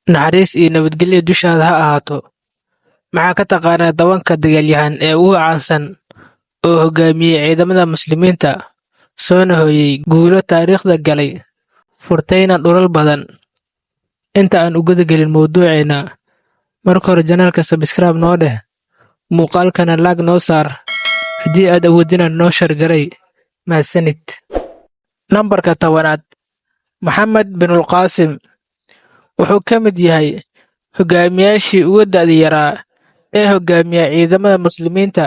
naxariis iyo nabadgelyo dushaada ha ahaato. Maxaa ka taqaanaa dabanka dagaalyahan ee ugu caansan oo hogaamiyey ciidamada muslimiinta, soona hooyay guulo taariikhda galay, furtayna dhulal badan? Inta aan u gudagelin mawduuceena, marka hore janaalka sabskraib noo dheh, muuqaalkana laag noo saar, haddii aad awoodina noo shargaray. Mahadsanid. Nambarka 10aad, Maxamed binulqaasim wuxuu ka mid yahay hogaamiyaashii ugu da'da yaraa ee hogaamiya ciidamada muslimiinta,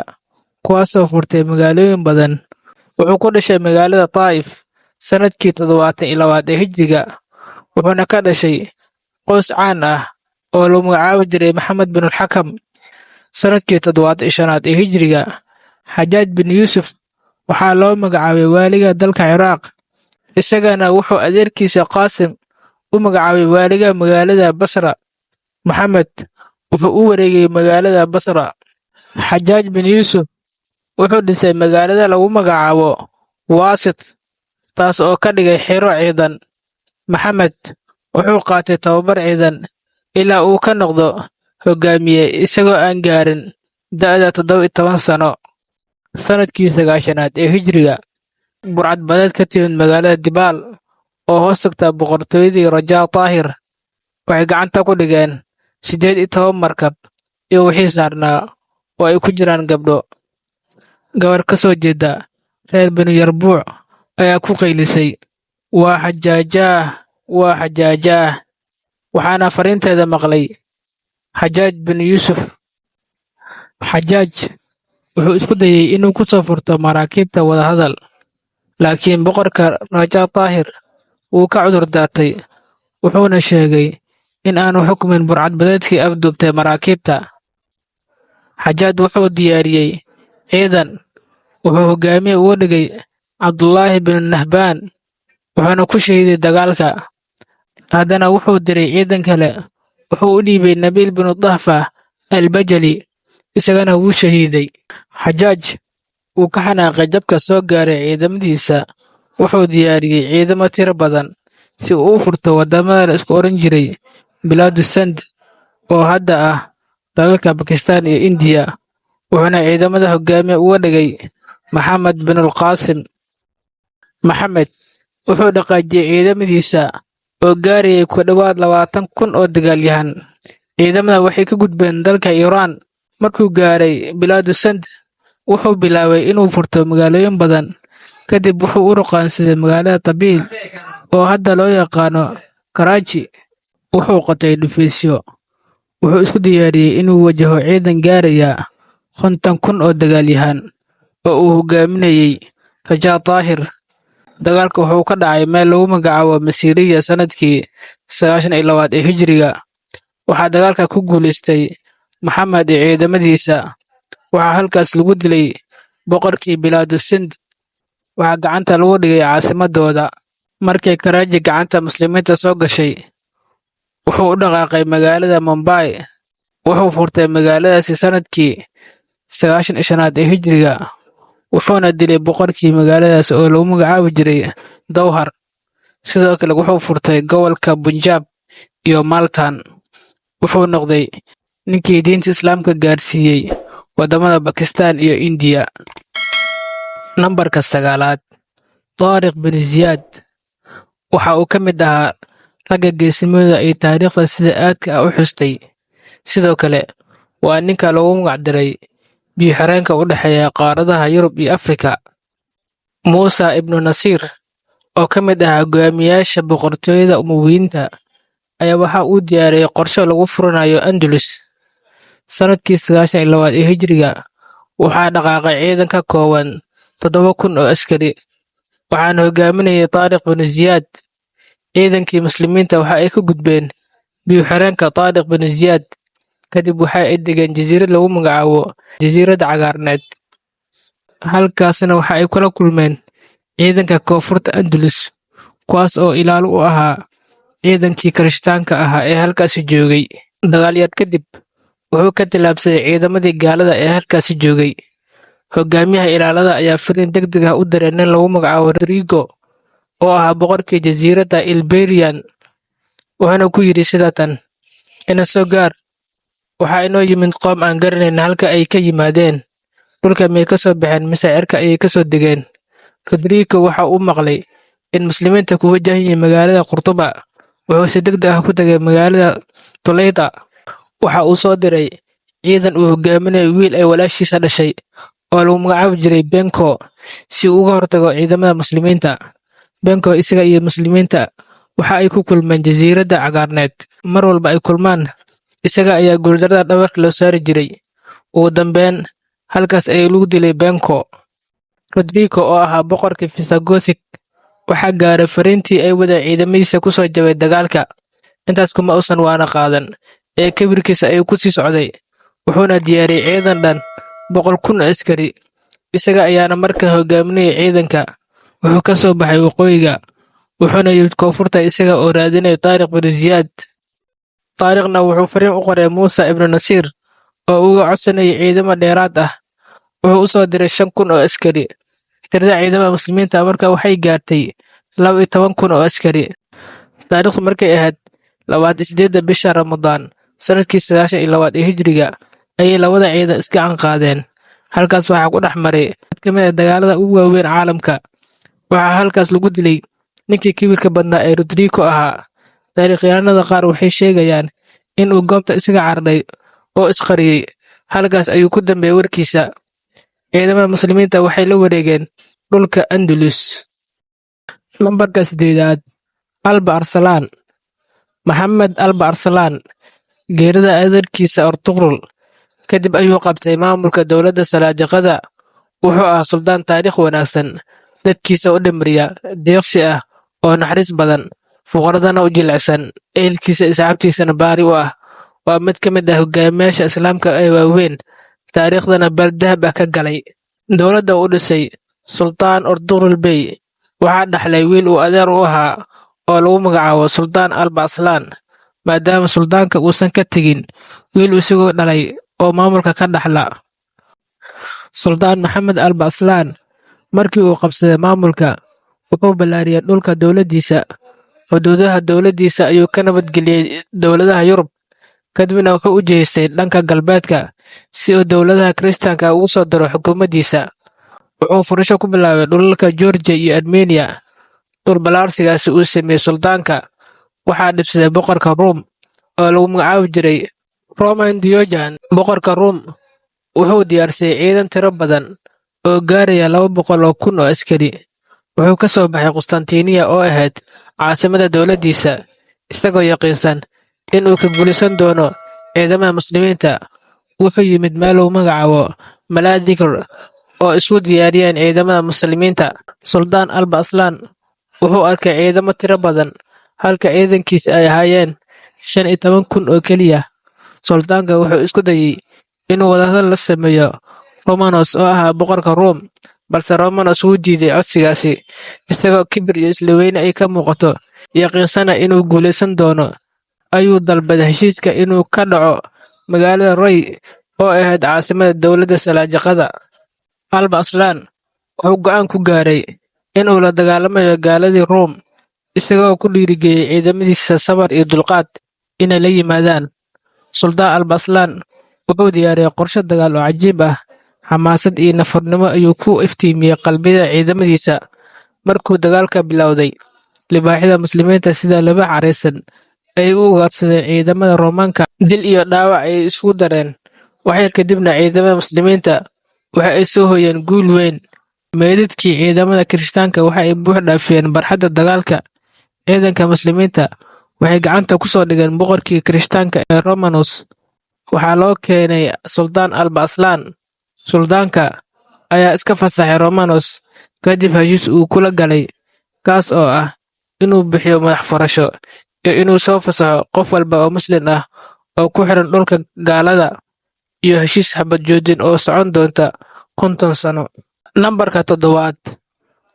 kuwaasoo furtay magaalooyin badan. Wuxuu ku dhashay magaalada Taa'if sanadkii 72 ee Hijriga, wuxuuna ka dhashay qoys caan ah oo lagu magacaabi jiray Maxamed binulxakam. Sanadkii 75 ee Hijriga, Xajaaj bin Yuusuf waxaa loo magacaabay waaliga dalka Ciraaq, isagana wuxuu adeerkiisa Qaasim u magacaabay waaliga magaalada Basra. Maxamed wuxuu u wareegay magaalada Basra. Xajaaj bin Yuusuf wuxuu dhisay magaalada lagu magacaabo Waasit, taas oo ka dhigay xero ciidan. Maxamed wuxuu qaatay tababar ciidan ilaa uu ka noqdo hogaamiye isagoo aan gaarin da'da 17 sano. Sanadkii 9aad ee Hijriga, burcad badeed ka timid magaalada Dibaal oo hoos tagta boqortooyadii Rajaa Taahir waxay gacanta ku dhigeen 18 markab iyo wixii saarnaa, oo ay ku jiraan gabdho. Gabar ka soo jeeda reer Banu Yarbuuc ayaa ku qaylisay, waa xajaajaah, waa xajaajaah, waxaana fariinteeda maqlay Xajaaj bin Yuusuf. Xajaaj wuxuu isku dayay inuu ku soo furto maraakiibta wadahadal, laakiin boqorka Rajaa Taahir wuu ka cudur daartay, wuxuuna sheegay in aanu xukumin burcad badeedkii afduubtay maraakiibta. Xajaaj wuxuu diyaariyey ciidan, wuxuu hogaamiye uga dhigay Cabdullaahi bin Nahbaan, wuxuuna ku shahiiday dagaalka. Haddana wuxuu diray ciidan kale, wuxuu u dhiibay Nabiil bin Dahfa al-Bajali, isagana wuu shahiiday. Xajaaj wuu ka xanaaqay jabka soo gaaray ciidamadiisa, wuxuu diyaariyey ciidamo tiro badan si uu u furto wadamada la isku oran jiray Bilaadu Sand oo hadda ah dalalka Bakistaan iyo Indiya, wuxuuna ciidamada hogaamiye uga dhigay Maxamed binulqaasim. Maxamed wuxuu dhaqaajiyey ciidamadiisa oo gaarayay ku dhowaad 20,000 oo dagaalyahan. Ciidamada waxay ka gudbeen dalka Iiraan. Markuu gaaray Bilaadu Sand, wuxuu bilaabay inuu furto magaalooyin badan. Kadib wuxuu u ruqaansaday magaalada Tabriid oo hadda loo yaqaano Karaaji. Wuxuu qotay dhufaysyo. Wuxuu isku diyaariyey inuu wajaho ciidan gaaraya 50,000 oo dagaalyahan oo uu hogaaminayay Rajaa Taahir. Dagaalka wuxuu ka dhacay meel lagu magacaabo Masiiriya sanadkii 92 ee Hijriga. Waxaa dagaalka ku guuleystay Maxamed iyo ciidamadiisa. Waxaa halkaas lagu dilay boqorkii Bilaadu Sind. Waxaa gacanta lagu dhigay caasimadooda. Markay Karaaji gacanta muslimiinta soo gashay, wuxuu u dhaqaaqay magaalada Mumbai. Wuxuu furtay magaaladaasi sanadkii 95 ee Hijriga, wuxuuna dilay boqorkii magaaladaas oo lagu magacaabi jiray Dawhar. Sidoo kale wuxuu furtay gobolka Punjab iyo Maltan. Wuxuu noqday ninkii diinta Islaamka gaarsiiyey wadamada Bakistaan iyo Indiya. Nambarka 9aad, Taariq bin Ziyaad waxa uu ka mid ahaa ragga geesimada ay taariikhda sida aadka ah u xustay. Sidoo kale waa ninka lagu magacdaray biyo-xireenka u dhexeeya qaaradaha Yurub iyo Afrika. Muusa ibnu Nasiir oo ka mid ah hogaamiyaasha boqortooyada Umayyadeed ayaa waxa uu diyaariyey qorshe lagu furanayo Andalus. Sanadkii 92 ee Hijriga, waxaa dhaqaaqay ciidan ka kooban 7,000 oo askari, waxaana hogaaminayay Taariq bin Ziyaad. Ciidankii muslimiinta waxa ay ka gudbeen biyo-xireenka Taariq bin Ziyaad, kadib waxa ay degeen jasiirad lagu magacaabo Jasiiradda Cagaarneed. Halkaasna waxa ay kula kulmeen ciidanka koonfurta Andalus, kuwaas oo ilaalo u ahaa ciidankii Kirishtaanka ahaa ee halkaasi joogay. Dagaalyaad kadib, wuxuu ka tallaabsaday ciidamadii gaalada ee halkaasi joogay. Hogaamiyaha ilaalada ayaa fariin degdeg ah u diray nin lagu magacaabo Rodrigo oo ahaa boqorkii jasiiradda Iberian, wuxuuna ku yidhi sida tan: ina soo gaar, waxaa inoo yimid qoom aan garanayn halka ay ka yimaadeen, dhulka miyay ka soo baxeen mise cirka ayay ka soo degeen. Rodrigo waxa uu maqlay in muslimiinta ku wajahan yihiin magaalada Qurtuba. Wuxuu si degdeg ah ku tagay magaalada Tulayda. Waxa uu soo diray ciidan uu hogaaminayo wiil ay walaashiisa dhashay oo lagu magacaabi jiray Benko si uu uga hortago ciidamada muslimiinta. Benko isaga iyo muslimiinta waxa ay ku kulmeen jasiiradda cagaarneed. Mar walba ay kulmaan, isaga ayaa guuldarrada dhabarka loo saari jiray. Ugu dambeyn, halkaas ayaa lagu dilay Benko. Rodrigo oo ahaa boqorkii Visigoths waxaa gaaray fariintii ay wadeen ciidamadiisa ku soo jabay dagaalka. Intaas kuma uusan waana qaadan ee kibirkiisa ayuu ku sii socday, wuxuuna diyaariyey ciidan dhan 100,000 oo askari. Isaga ayaana markan hogaaminayay ciidanka. Wuxuu ka soo baxay waqooyiga, wuxuuna yimid koonfurta isaga oo raadinaya Taariq bin Ziyaad. Taariqna wuxuu fariin u qoray Muusa ibnu Nasiir oo uga codsanayay ciidamo dheeraad ah. Wuxuu u soo diray 5,000 oo askari. Tirada ciidamada muslimiinta markaa waxay gaartay 12,000 oo askari. Taariikhdu markay ahayd 28 bisha Ramadaan sanadkii 92 ee Hijriga ayay labada ciidan iska qaadeen. Halkaas waxaa ku dhex maray mid ka mid ah dagaalada ugu waaweyn caalamka. Waxaa halkaas lagu dilay ninkii kibirka badnaa ee Rodrigo ahaa. Taariikhyahanada qaar waxay sheegayaan in uu goobta isaga cararay oo isqariyay. Halkaas ayuu ku dambeeyay warkiisa. Ciidamada muslimiinta waxay la wareegeen dhulka Andalus. Lambarka 8aad, Alba Arsalan. Maxamed Alba Arsalan geerida adeerkiisa Artugrul kadib ayuu qabtay maamulka dowladda Salaajiqada. Wuxuu ahaa suldaan taariikh wanaagsan, dadkiisa u dhimriya, deeqsi ah oo naxariis badan, fuqaradana u jilicsan, ehelkiisa asxaabtiisana baari u ah. Waa mid ka mid ah hogaamiyaasha islaamka ee waaweyn, taariikhdana bal dahab ah ka galay. Dowladda uu dhisay Sultaan Artugrul Bey waxaa dhaxlay wiil uu adeer u ahaa oo lagu magacaabo Suldaan Alba Arslan. Maadaama suldaanka uusan ka tegin wiil isagoo dhalay oo maamulka ka dhaxla, Suldaan Maxamed Alba Arslan markii uu qabsaday maamulka wuxuu ballaariyay dhulka dowladdiisa. Xuduudaha dowladdiisa ayuu ka nabadgeliyay dowladaha Yurub, kadibna wuxuu u jeestay dhanka galbeedka si uu dowladaha Kiristaanka ugu soo daro xukuumaddiisa. Wuxuu furasho ku bilaabay dhulalka Georgia iyo Armenia. Dhul ballaarsigaasi uu sameeyey suldaanka waxaa dhibsaday boqorka Rome oo lagu magacaabi jiray Roman Diojan. Boqorka Rome wuxuu diyaarsay ciidan tiro badan oo gaaraya 200,000 oo askari. Wuxuu ka soo baxay Constantinople oo ahayd caasimada dowladdiisa, isagoo yaqiinsan in uu ka guulaysan doono ciidamada muslimiinta. Wuxuu yimid meel lagu magacaabo Maladikr oo isu diyaariyeen ciidamada muslimiinta. Suldaan Alba Arslan wuxuu arkay ciidamo tiro badan halka ciidankiisa ay ahaayeen 15,000 oo keliya. Suldaanka wuxuu isku dayay inuu wadahadal la sameeyo Romanos oo ahaa boqorka Rome, balse Romanos wuu diiday codsigaasi. Isagoo kibir iyo isla weyne ay ka muuqato, yaqiinsana inuu guulaysan doono, ayuu dalbaday heshiiska inuu ka dhaco magaalada Roy oo ahayd caasimada dowladda Salaajiqada. Alba Arslan wuxuu go'aan ku gaaray inuu la dagaalamayo gaaladii Rome, isagoo ku dhiirigeliyay ciidamadiisa sabar iyo dulqaad inay la yimaadaan. Suldaan Alba Arslan wuxuu diyaariyay qorshe dagaal oo cajiib ah. Xamaasad iyo nafurnimo ayuu ku iftiimiyey qalbiyada ciidamadiisa. Markuu dagaalka bilowday, libaaxyada muslimiinta sida libaax careysan ayay u ugaadhsadeen ciidamada Roomaanka. Dil iyo dhaawac ayay isugu dareen. Waxyar kadibna ciidamada muslimiinta waxa ay soo hooyeen guul weyn. Meydadkii ciidamada Kirishtaanka waxa ay buux dhaafiyeen barxadda dagaalka. Ciidanka muslimiinta waxay gacanta ku soo dhigeen boqorkii Kirishtaanka ee Romanos. Waxaa loo keenay Suldaan Alba Arslan. Suldaanka ayaa iska fasaxay Romanos kadib heshiis uu kula galay, kaas oo ah inuu bixiyo madax furasho iyo inuu soo fasaxo qof walba oo Muslim ah oo ku xiran dhulka gaalada, iyo heshiis xabad joojin oo socon doonta 50 sano. Lambarka 7aad,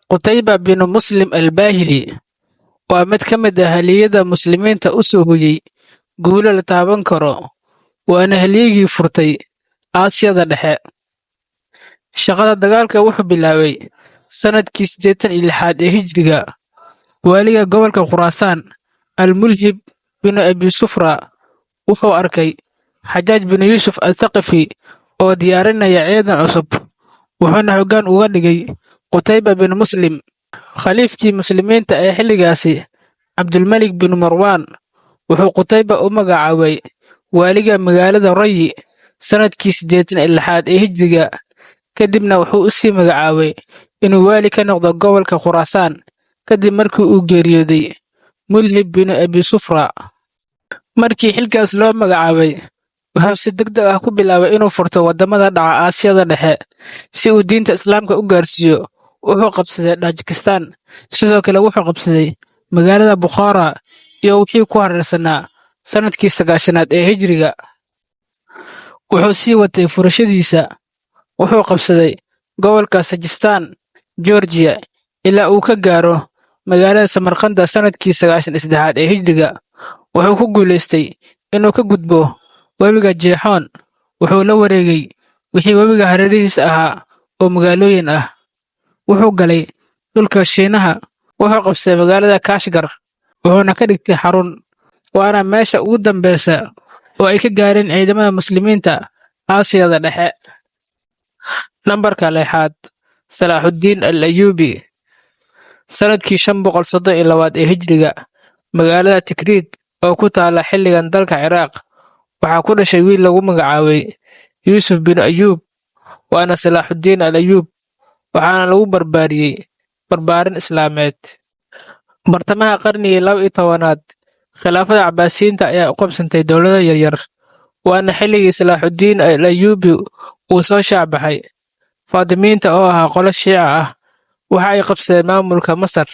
Qutayba bin Muslim al-Baahili waa mid ka mid ah halyeeyada muslimiinta u soo hooyay guulo la taaban karo, waana halyeygii furtay Aasiyada Dhexe. Shaqada dagaalka wuxuu bilaabay sanadkii 86 ee Hijriga. Waaliga gobolka Khuraasaan, Al-Mulhib bin Abi Sufra wuxuu arkay Xajaaj bin Yuusuf al-Thaqafi oo diyaarinaya ciidan cusub, wuxuuna hoggaan uga dhigay Qutayba bin Muslim. Khaliifkii muslimiinta ee xilligaasi, Cabdulmalik bin Marwaan, wuxuu Qutayba u magacaabay waaliga magaalada Rayi sanadkii 86 ee Hijriga, kadibna wuxuu u sii magacaabay inuu waali ka noqdo gobolka Khuraasaan kadib markii uu geeriyooday Mulhib bin Abi Sufra. Markii xilkaas loo magacaabay, wuxuu si degdeg ah ku bilaabay inuu furto wadamada dhaca Aasiyada Dhexe si uu diinta Islaamka u gaarsiiyo. Wuxuu qabsaday Tajikistan, sidoo kale wuxuu qabsaday magaalada Bukhara iyo wixii ku hareersanaa sanadkii 9aad ee Hijriga. Wuxuu sii watay furashadiisa, wuxuu qabsaday gobolka Sajistan, Georgia, ilaa uu ka gaaro magaalada Samarkanda sanadkii 93 ee Hijriga. Wuxuu ku guuleystay inuu ka gudbo webiga Jeexoon. Wuxuu la wareegay wixii webiga hareerihiisa ahaa oo magaalooyin ah. Wuxuu galay dhulka Shiinaha, wuxuu qabsaday magaalada Kashgar, wuxuuna ka dhigtay xarun, waana meesha ugu dambeysa oo ay ka gaareen ciidamada muslimiinta Aasiyada Dhexe. Nambarka 6, Salaaxuddiin al-Ayyuubi. Sanadkii 532 ee Hijriga, magaalada Tikriit oo ku taala xilligan dalka Ciraaq, waxaa ku dhashay wiil lagu magacaabay Yuusuf bin Ayyuub, waana Salaaxuddiin al-Ayyuub, waxaana lagu barbaariyey barbaarin Islaameed. Bartamaha qarnigii 12aad, khilaafada Cabbaasiyiinta ayaa u qabsantay dowlado yaryar, waana xilligii Salaaxuddiin al-Ayyuubi uu soo shaacbaxay. Faatimiyiinta oo ahaa qolo Shiica ah waxa ay qabsadeen maamulka Masar,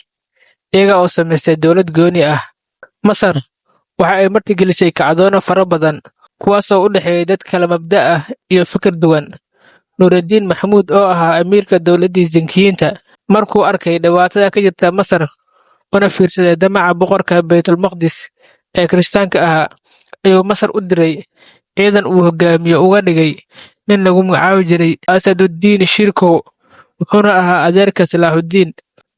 iyaga oo samaystay dowlad gooni ah. Masar waxa ay martigelisay kacdoono fara badan, kuwaasoo u dhexeeyay dad kala mabda' ah iyo fikir duwan. Nuuraddiin Maxamuud oo ahaa amiirka dowladdii Zinkiyiinta, markuu arkay dhibaatada ka jirta Masar una fiirsaday damaca boqorka Baytulmaqdis ee Kirishtaanka ahaa, ayuu Masar u diray ciidan uu hogaamiye uga dhigay nin lagu magacaabi jiray Asaduddiin Shirkow, wuxuuna ahaa adeerka Salaaxuddiin.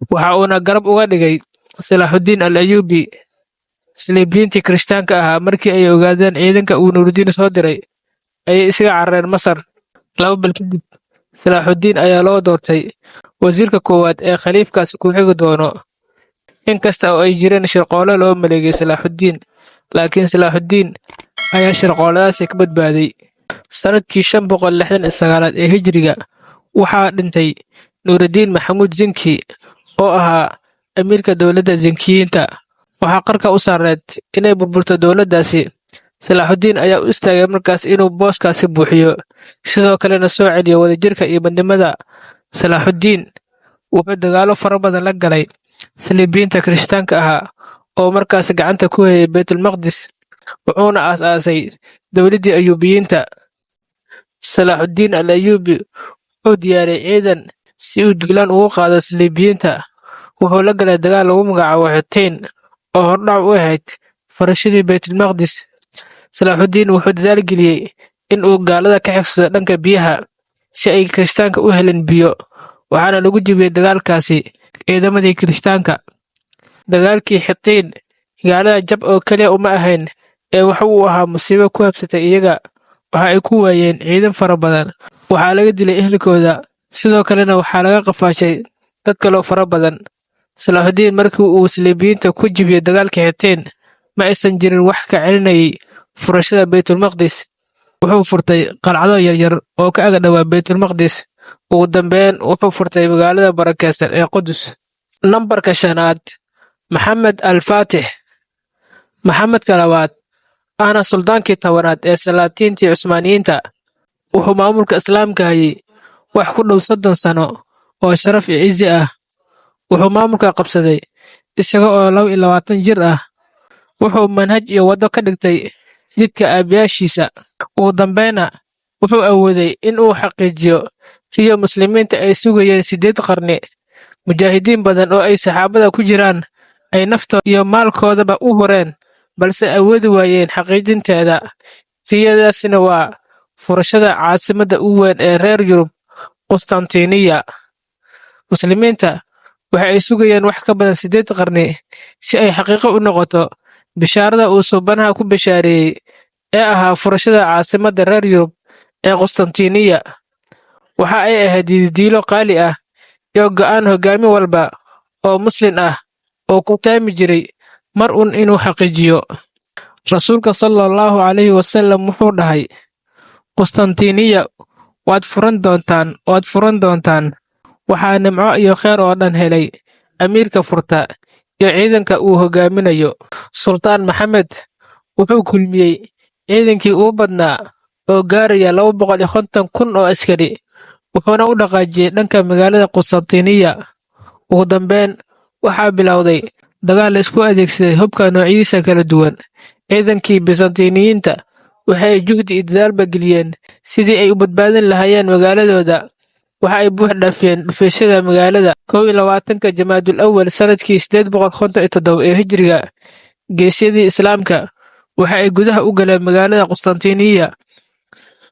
Waxa uuna garab uga dhigay Salaaxuddiin al-Ayyuubi. Saliibiyiintii Kirishtaanka ahaa markii ay ogaadeen ciidanka uu Nuuraddiin soo diray, ayay isaga carareen Masar. 2 bil kadib, Salaaxuddiin ayaa loo doortay wasiirka koowaad ee khaliifkaasi ku xigi doono. Inkasta oo ay jireen shirqoole loo maleegay Salaaxuddiin, laakiin Salaaxuddiin ayaa shirqooladaasi ka badbaaday. Sanadkii 569 ee Hijriga, waxaa dhintay Nuuraddiin Maxamuud Zinki oo ahaa amiirka dowladda Zinkiyiinta. Waxaa qarka u saarneed inay burburto dowladdaasi. Salaaxuddiin ayaa u istaagay markaas inuu booskaasi buuxiyo, sidoo kalena soo celiyo wadajirka iyo midnimada. Salaaxuddiin wuxuu dagaallo fara badan la galay saliibiyiinta Kirishtaanka ahaa oo markaas gacanta ku hayay Baytulmaqdis, wuxuuna aasaasay dowladdii Ayyuubiyiinta. Salaaxuddiin al-Ayyuubi wuxuu diyaariyey ciidan si uu duulaan ugu qaado saliibiyiinta. Wuxuu la galay dagaal lagu magacaabo Xutain oo hordhac u ahayd furashadii Baytulmaqdis. Salaaxuddiin wuxuu dadaal geliyey in uu gaalada ka xigsado dhanka biyaha si ay Kirishtaanka u helin biyo, waxaana lagu jebiyey dagaalkaasi ciidamadii Kirishtaanka. Dagaalkii Xutain gaalada jab oo kaliya uma ahayn ee waxa uu ahaa musiibo ku habsatay iyaga. Waxa ay ku waayeen ciidan fara badan, waxaa laga dilay ehelkooda, sidoo kalena waxaa laga qafaashay dad kaloo fara badan. Salaaxuddiin markii uu saliibiyiinta ku jebiyey dagaalkii Xutain, ma aysan jirin wax ka celinayay furashada Baytulmaqdis. Wuxuu furtay qalcado yaryar oo ka ag dhawaa Baytulmaqdis. Ugu dambeyn, wuxuu furtay magaalada barakeysan ee Qudus. Nambarka 5, Maxamed al-Faatix. Maxamedka labaad, ahna suldaankii 10aad ee Salaatiintii Cusmaaniyiinta, wuxuu maamulka Islaamka hayay wax ku dhow 30 sano oo sharaf iyo cizi ah. Wuxuu maamulka qabsaday isaga oo 22 jir ah. Wuxuu manhaj iyo waddo ka dhigtay jidka aabayaashiisa. Ugu dambeyna, wuxuu awooday in uu xaqiijiyo riyo muslimiinta ay sugayeen 8 qarni. Mujaahidiin badan oo ay saxaabada ku jiraan ay naftooda iyo maalkoodaba u hureen, balse awoodi waayeen xaqiijinteeda. Riyadaasina waa furashada caasimadda ugu weyn ee reer Yurub, Qustantiniya. Muslimiinta waxa ay sugayeen wax ka badan 8 qarni si ay xaqiiqo u noqoto bishaarada uu Suubanaha ku bishaareeyey ee ahaa furashada caasimadda reer Yurub ee Qustantiniya. Waxa ay ahayd yididiilo qaali ah iyo go'aan hoggaami walba oo Muslim ah oo ku taami jiray mar uun inuu xaqiijiyo. Rasuulka sallallahu calayhi wasallam wuxuu dhahay, Qustantiniya waad furan doontaan. Waxaa nimco iyo kheyr oo dhan helay amiirka furta iyo ciidanka uu hoggaaminayo. Sultaan Maxamed wuxuu kulmiyey ciidankii ugu badnaa oo gaaraya 250,000 oo askari, wuxuuna u dhaqaajiyey dhanka magaalada Qustantiniya. Ugu dambeyn, waxaa bilowday dagaal la isku adeegsaday hubka noocyadiisa kala duwan. Ciidankii Byzantiniyiinta waxa ay juhdi iyo dadaalba geliyeen sidii ay u badbaadin lahaayeen magaaladooda. Waxa ay buux dhaafiyeen dhufaysyada magaalada 21-ka Jamaadul Awwal sanadkii 857 ee Hijriga. Geesyadii Islaamka waxa ay gudaha u galeen magaalada Qustantiniya.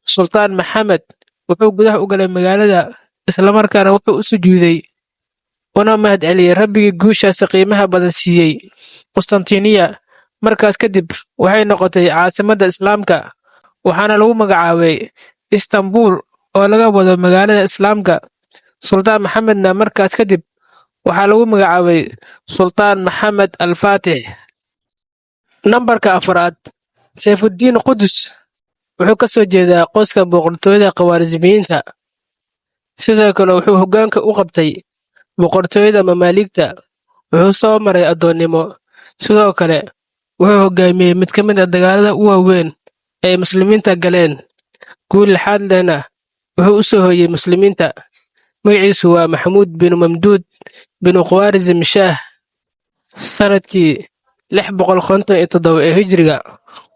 Sultaan Maxamed wuxuu gudaha u galay magaalada, isla markaana wuxuu u sujuuday una mahadceliyey Rabbigii guushaasi qiimaha badan siiyey. Qustantiniya markaas kadib waxay noqotay caasimadda Islaamka, waxaana lagu magacaabay Istanbul oo laga wado magaalada Islaamka. Sultaan Maxamedna markaas kadib waxaa lagu magacaabay Sultaan Maxamed Al-Faatix. Nambarka 4, Sayfuddiin Qudus wuxuu ka soo jeedaa qoyska boqortooyada Khawaarizmiyiinta. Sidoo kale wuxuu hoggaanka u qabtay boqortooyada Mamaaligta. Wuxuu soo maray addoonnimo. Sidoo kale wuxuu hoggaamiyey mid ka mid ah dagaalada ugu waaweyn ee Muslimiinta galeen. Guul lixaad lehna wuxuu u soo hooyey Muslimiinta. Magaciisu waa Maxamuud bin Mamduud bin Khawaarizm Shaah. Sanadkii 657 ee Hijriga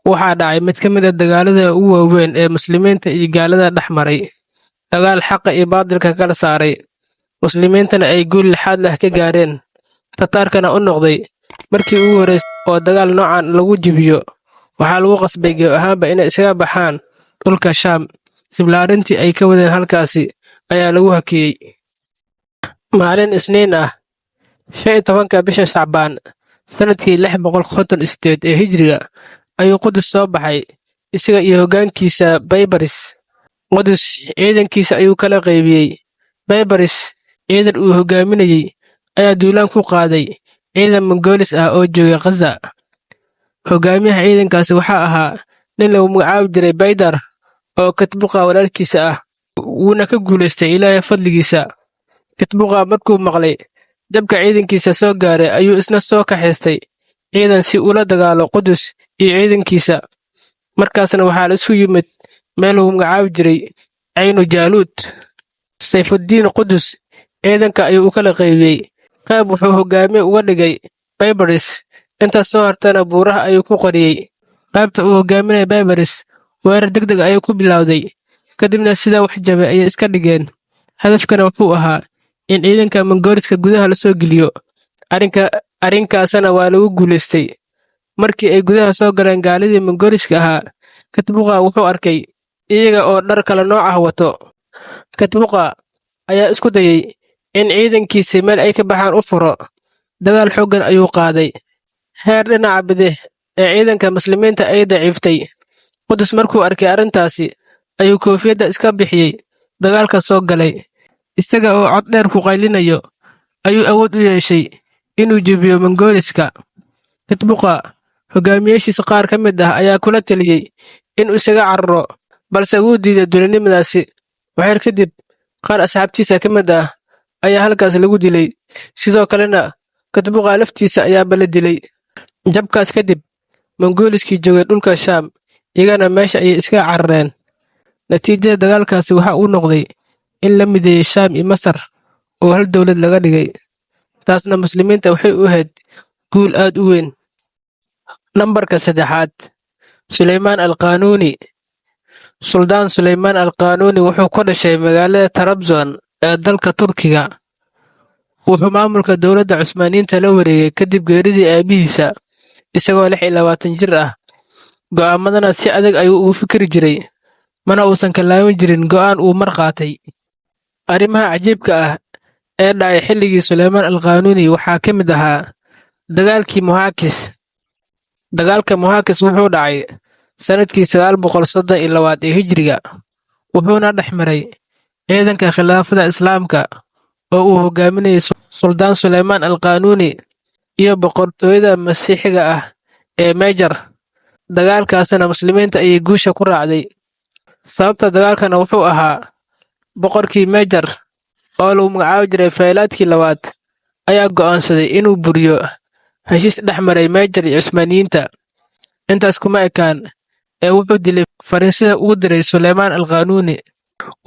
waxaa dhacay mid ka mid ah dagaalada ugu waaweyn ee Muslimiinta iyo gaalada dhex maray. Dagaal xaqa iyo baadilka kala saaray. Muslimiintana ay guul lixaad leh ka gaareen. Tataarkana u noqday markii ugu horeysay oo dagaal noocan lagu jibiyo. Waxaa lagu qasbay gebi ahaanba inay isaga baxaan dhulka Shaam. Siblaarintii ay ka wadeen halkaasi ayaa lagu hakiyey. Maalin Isniin ah, 15-ka bisha Shacbaan, sanadkii 658 ee Hijriga, ayuu Qudus soo baxay, isaga iyo hoggaankiisa Baybaris. Qudus ciidankiisa ayuu kala qaybiyey. Baybaris, ciidan uu hoggaaminayey, ayaa duulaan ku qaaday ciidan Mongolis ah oo joogay Gaza. Hoggaamiyaha ciidankaasi waxaa ahaa nin lagu magacaabi jiray Baydar oo Kitbuqa walaalkiisa ah, wuuna ka guulaystay Ilaahay fadligiisa. Kitbuqa markuu maqlay jabka ciidankiisa soo gaaray ayuu isna soo kaxaystay ciidan si ula dagaalo Qudus iyo ciidankiisa. Markaasna waxaa la isu yimid meel lagu magacaabi jiray Caynu Jaaluud. Sayfuddiin Qudus ciidanka ayuu u kala qaybiyey. Qayb wuxuu hoggaamiye uga dhigay Baybaris, intaas soo hartana buuraha ayuu ku qariyey. Qaybta uu hoggaaminayay Baybaris weerar degdeg ayuu ku bilowday, kadibna sida wax jabay ayay iska dhigeen. Hadafkana wuxuu ahaa in ciidanka Mongoliska gudaha la soo geliyo. Arrinkaasna waa lagu guulaystay. Markii ay gudaha soo galeen gaaladii Mongoliska ahaa, Kitbuqa wuxuu arkay iyaga oo dhar kala nooc ah wato. Kitbuqa ayaa isku dayay in ciidankiisii meel ay ka baxaan u furo. Dagaal xooggan ayuu qaaday. Heer dhinaca bidix ee ciidanka Muslimiinta ay daciiftay. Qudus markuu arkay arrintaasi ayuu koofiyadda iska bixiyey, dagaalka soo galay. Isaga oo cod dheer ku qaylinayo ayuu awood u yeeshay inuu jebiyo Mongoliska. Kitbuqa hoggaamiyeyaashiisa qaar ka mid ah ayaa kula taliyey inuu isaga cararo, balse wuu diiday dulinimadaasi. Waxyar kadib, qaar asxaabtiisa ka mid ah ayaa halkaas lagu dilay. Sidoo kalena Kitbuqa laftiisa ayaaba la dilay. Jabkaas kadib, Mongoliskii joogay dhulka Shaam iyagana meesha ayay iskaga carareen. Natiijada dagaalkaasi waxa uu noqday in la mideeyey Shaam iyo Masar oo hal dowlad laga dhigay. Taasna Muslimiinta waxay u ahayd guul aad u weyn. Nambarka 3, Suleymaan Al-Qaanuuni. Suldaan Suleymaan Al-Qaanuuni wuxuu ku dhashay magaalada Trabzon ee dalka Turkiga. Wuxuu maamulka dowladda Cusmaaniyiinta la wareegay kadib geeridii aabihiisa, isagoo 26 jir ah. Go'aamadana si adag ayuu ugu fikiri jiray, mana uusan ka laaban jirin go'aan uu mar qaatay. Arrimaha cajiibka ah ee dhacay xilligii Suleymaan Al-Qaanuuni waxaa ka mid ahaa dagaalkii Muhaakis. Dagaalka Muhaakis wuxuu dhacay sanadkii 932 ee Hijriga, wuxuuna dhex maray ciidanka khilaafada Islaamka oo uu hogaaminayay Suldaan Suleymaan al-Qaanuuni iyo boqortooyada Masiixiga ah ee Meejar. Dagaalkaasna Muslimiinta ayay guusha ku raacday. Sababta dagaalkana wuxuu ahaa boqorkii Meejar oo lagu magacaabi jiray Faylaadkii labaad ayaa go'aansaday inuu buriyo heshiis dhex maray Meejar iyo Cusmaaniyiinta. Intaas kuma ekaan ee wuxuu dilay fariisida uu diray Suleymaan al-Qaanuuni.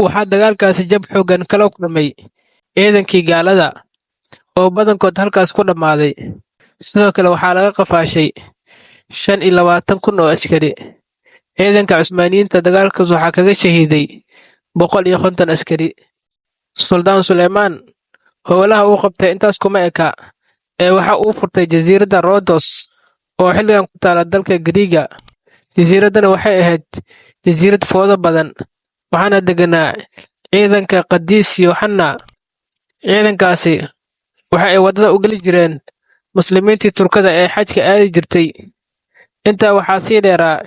Waxaa dagaalkaasi jab xooggan kala kulmay ciidankii gaalada oo badankood halkaas ku dhammaaday. Sidoo kale waxaa laga qafaashay 25,000 oo askari. Ciidanka Cusmaaniyiinta dagaalkaas waxaa kaga shahiiday 150 askari. Suldaan Suleymaan howlaha uu qabtay intaas kuma eka ee waxa uu furtay jasiiradda Rhodos oo xilligan ku taala dalka Giriiga. Jasiiraddana waxay ahayd jasiirad foodo badan, waxaana deganaa ciidanka Qadiis Yohanna. Ciidankaasi waxa ay waddada u geli jireen Muslimiintii Turkada ee xajka aadi jirtay. Intaa waxaa sii dheeraa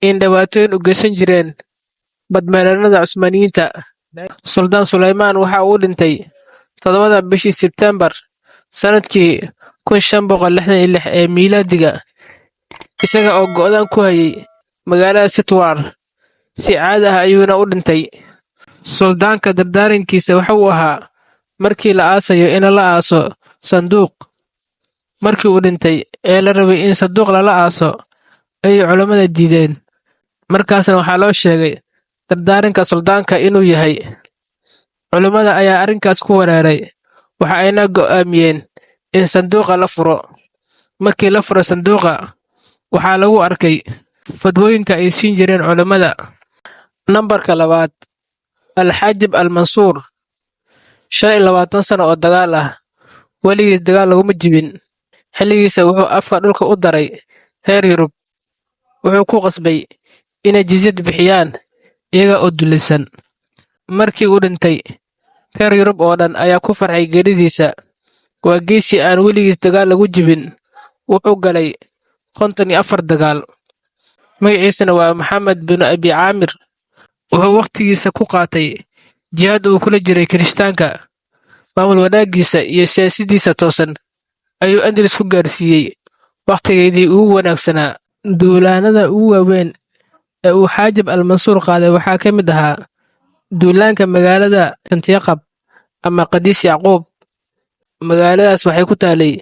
in dhibaatooyin u geysan jireen badmeelaynada Cusmaaniyiinta. Suldaan Suleymaan waxa uu dhintay 7 bishii Sebtembar sanadkii 1566 ee miilaadiga, isaga oo go'doon ku hayay magaalada Sitwar. Si caadi ah ayuuna u dhintay. Suldaanka dardaarankiisa waxa uu ahaa markii la aasayo in la aaso sanduuq. Markii uu dhintay ee la rabay in sanduuq lala aaso ayay culammada diideen. Markaasna waxaa loo sheegay dardaaranka suldaanka inuu yahay. Culammada ayaa arrinkaas ku weeraray, waxa ayna go'aamiyeen in sanduuqa la furo. Markii la furo sanduuqa, waxaa lagu arkay fadwooyinka ay siin jireen culammada. Nambarka 2, Al-Xaajib al-Mansuur. 25 sano oo dagaal ah, weligiis dagaal laguma jibin. Xilligiisa wuxuu afka dhulka u daray reer Yurub. Wuxuu ku qasbay inay jizyad bixiyaan iyaga oo dulaysan. Markii uu dhintay, reer Yurub oo dhan ayaa ku farxay geeridiisa. Waa geesi aan weligiis dagaal lagu jibin. Wuxuu galay 54 dagaal. Magaciisana waa Maxamed bin Abi Caamir. Wuxuu waqtigiisa ku qaatay jihaad uu kula jiray Kirishtaanka. Maamul wanaaggiisa iyo siyaasaddiisa toosan ayuu Andalus ku gaarsiiyey waqtigeedii ugu wanaagsanaa. Duulaannada ugu waaweyn ee uu Xaajib al-Mansuur qaaday waxaa ka mid ahaa duulaanka magaalada Santiyaqab ama Qadiis Yacquub. Magaaladaas waxay ku taalay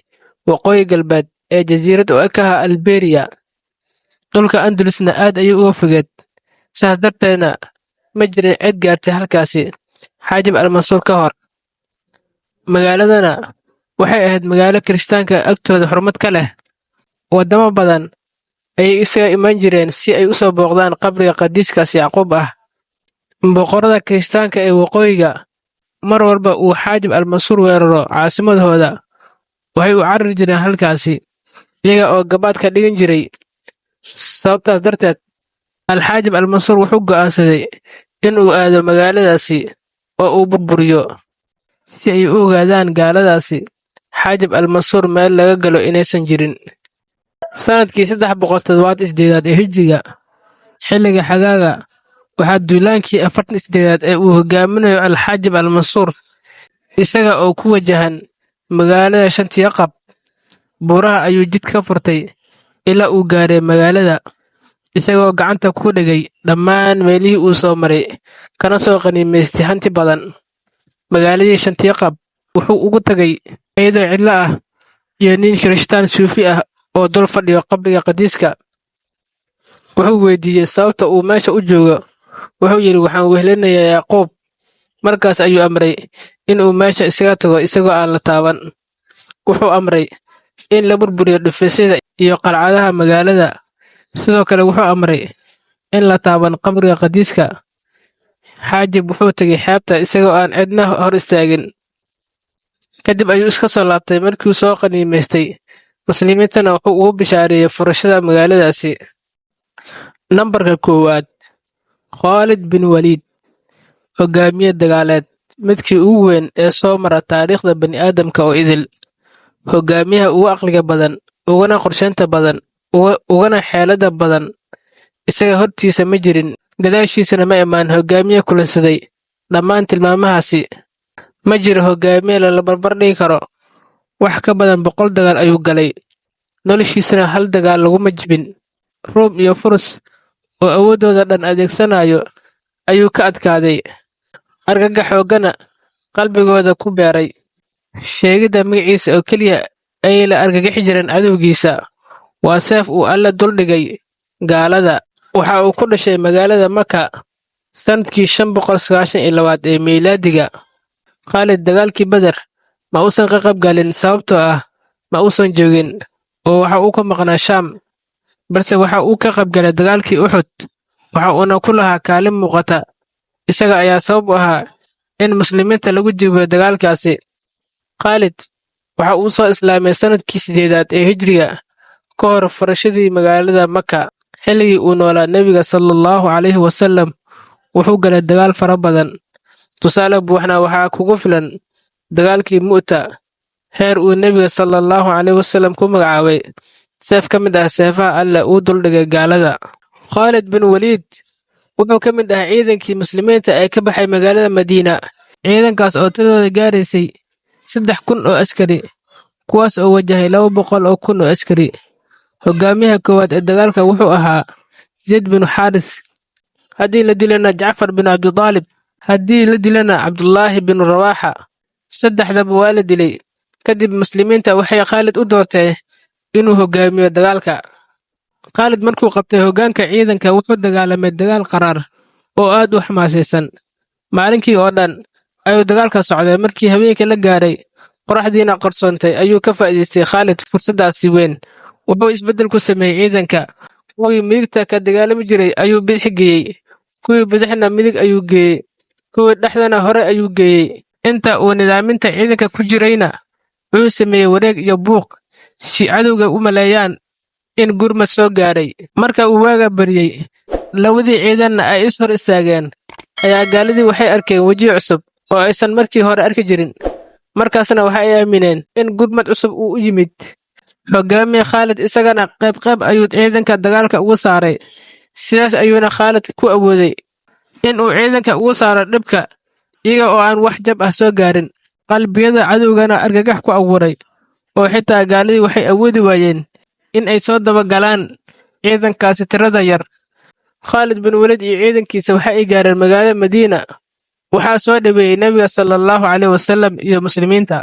waqooyi galbeed ee jasiirad u ekaha Alberia. Dhulka Andalusna aad ayay uga fogeed, saas darteedna ma jirin cid gaartay halkaasi Xaajib al-Mansuur ka hor. Magaaladana waxay ahayd magaalo Kirishtaanka agtooda xurmad ka leh. Waddamo badan ayay isaga iman jireen si ay u soo booqdaan qabriga Qadiiskaas Yacquub ah. Boqorada Kirishtaanka ee waqooyiga, mar walba uu Xaajib al-Mansuur weeraro caasimadooda, waxay u carari jireen halkaasi iyaga oo gabaad ka dhigan jiray. Sababtaas darteed, Al-Xaajib al-Mansuur wuxuu go'aansaday in uu aado magaaladaasi oo uu burburiyo. Si ay u ogaadaan gaaladaasi Xaajib al-Mansuur meel laga galo inaysan jirin. Sanadkii 378 ee Hijriga, xilliga xagaaga, waxaa duulaankii 48 ee uu hogaaminayo Al-Xaajib al-Mansuur, isaga oo ku wajahan magaalada Santiyaqab. Buuraha ayuu jid ka furtay ilaa uu gaaray magaalada, isagoo gacanta ku dhigay dhammaan meelihii uu soo maray, kana soo qaniimaystay hanti badan. Magaaladii Santiyaqab wuxuu ugu tagay iyadoo cidlo ah iyo nin Kirishtaan Suufi ah oo dul fadhiyo qabriga Qadiiska. Wuxuu weydiiyey sababta uu meesha u joogo. Wuxuu yidhi, waxaan wehelinayaa Yacquub. Markaas ayuu amray in uu meesha isaga tago isagoo aan la taaban. Wuxuu amray in la burburiyo dhufaysyada iyo qalcadaha magaalada. Sidoo kale wuxuu amray in la taaban qabriga Qadiiska. Xaajib wuxuu tegay xeebta isagoo aan cidna hor istaagin. Kadib ayuu iska soo laabtay markii uu soo qaniimaystay. Muslimiintana wuxuu ugu bishaareeyey furashada magaaladaasi. Nambarka 1, Khaalid bin Waliid. Hogaamiye dagaaleed, midkii ugu weyn ee soo mara taariikhda bani'aadamka oo idil. Hogaamiyaha ugu caqliga badan, uguna qorsheynta badan, uguna xeelada badan, isaga hortiisa ma jirin, gadaashiisana ma imaan hoggaamiye kulansaday dhammaan tilmaamahaasi. Ma jiro hoggaamiye lala barbar dhigi karo. Wax ka badan 100 dagaal ayuu galay, noloshiisana hal dagaal laguma jebin. Ruum iyo Furus oo awooddooda dhan adeegsanayo ayuu ka adkaaday. Argagax xooggana qalbigooda ku beeray. Sheegidda magaciisa oo keliya ayay la argagixi jireen cadowgiisa. Waa seef uu Alle duldhigay gaalada. Waxa uu ku dhashay magaalada Maka sanadkii 592 ee miilaadiga. Khaalid dagaalkii Badar ma uusan ka qayb galin sababtoo ah ma uusan joogin oo waxa uu ka maqnaa Shaam, balse waxa uu ka qayb galay dagaalkii Uxud. Waxa uuna ku lahaa kaalin muuqata. Isaga ayaa sabab u ahaa in muslimiinta lagu jibiyo dagaalkaasi. Khaalid waxa uu soo islaamay sanadkii 8 ee Hijriga ka hor furashadii magaalada Maka. Xilligii uu noolaa Nebiga sallallahu calayhi wasallam wuxuu galay dagaal fara badan. Tusaale buuxna waxaa kugu filan dagaalkii Mu'ta, heer uu Nebiga sallallahu calayhi wasallam ku magacaabay seef ka mid ah seefaha Alle uu duldhigay gaalada. Khaalid bin Waliid wuxuu ka mid ahaa ciidankii muslimiinta ee ka baxay magaalada Madiina. Ciidankaas oo tiradooda gaaraysay 3,000 oo askari, kuwaas oo wajahay 200 oo kun oo askari. Hoggaamiyaha koowaad ee dagaalka wuxuu ahaa Zayd bin Xaaris. Haddii la dilana Jacfar bin Abi Taalib, haddii la dilana Cabdullaahi bin Rawaaxa. Saddexdaba waa la dilay. Kadib muslimiinta waxay Khaalid u doortay inuu hoggaamiyo dagaalka. Khaalid markuu qabtay hoggaanka ciidanka wuxuu dagaalamay dagaal qaraar oo aad u xamaasaysan. Maalinkii oo dhan ayuu dagaalka socday. Markii habeenkii la gaaray, qoraxdiina qarsoontay, ayuu ka faa'iidaystay Khaalid fursaddaasi weyn. Wuxuu isbeddel ku sameeyey ciidanka. Kuwii midigta ka dagaalami jiray ayuu bidix geeyey, kuwii bidixna midig ayuu geeyey, kuwii dhexdana hore ayuu geeyey. Inta uu nidaaminta ciidanka ku jirayna wuxuu sameeyey wareeg iyo buuq si cadowga u maleeyaan in gurmad soo gaaray. Marka uu waaga baryey, labadii ciidanna ay is hor istaageen, ayaa gaaladii waxay arkeen weji cusub oo aysan markii hore arki jirin. Markaasna waxa ay aamineen in gurmad cusub uu u yimid. Hoggaamiye Khaalid isagana qayb ayuu ciidanka dagaalka uga saaray. Sidaas ayuuna Khaalid ku awooday in uu ciidanka uga saaro dhibka iyaga oo aan wax jab ah soo gaarin. Qalbiyada cadowgana argagax ku abuuray, oo xitaa gaaladii waxay awoodi waayeen in ay soo dabagalaan ciidankaasi tirada yar. Khaalid bin Waliid iyo ciidankiisa waxa ay gaareen magaalada Madiina. Waxaa soo dhaweeyey Nebiga sallallahu calayhi wasallam iyo muslimiinta.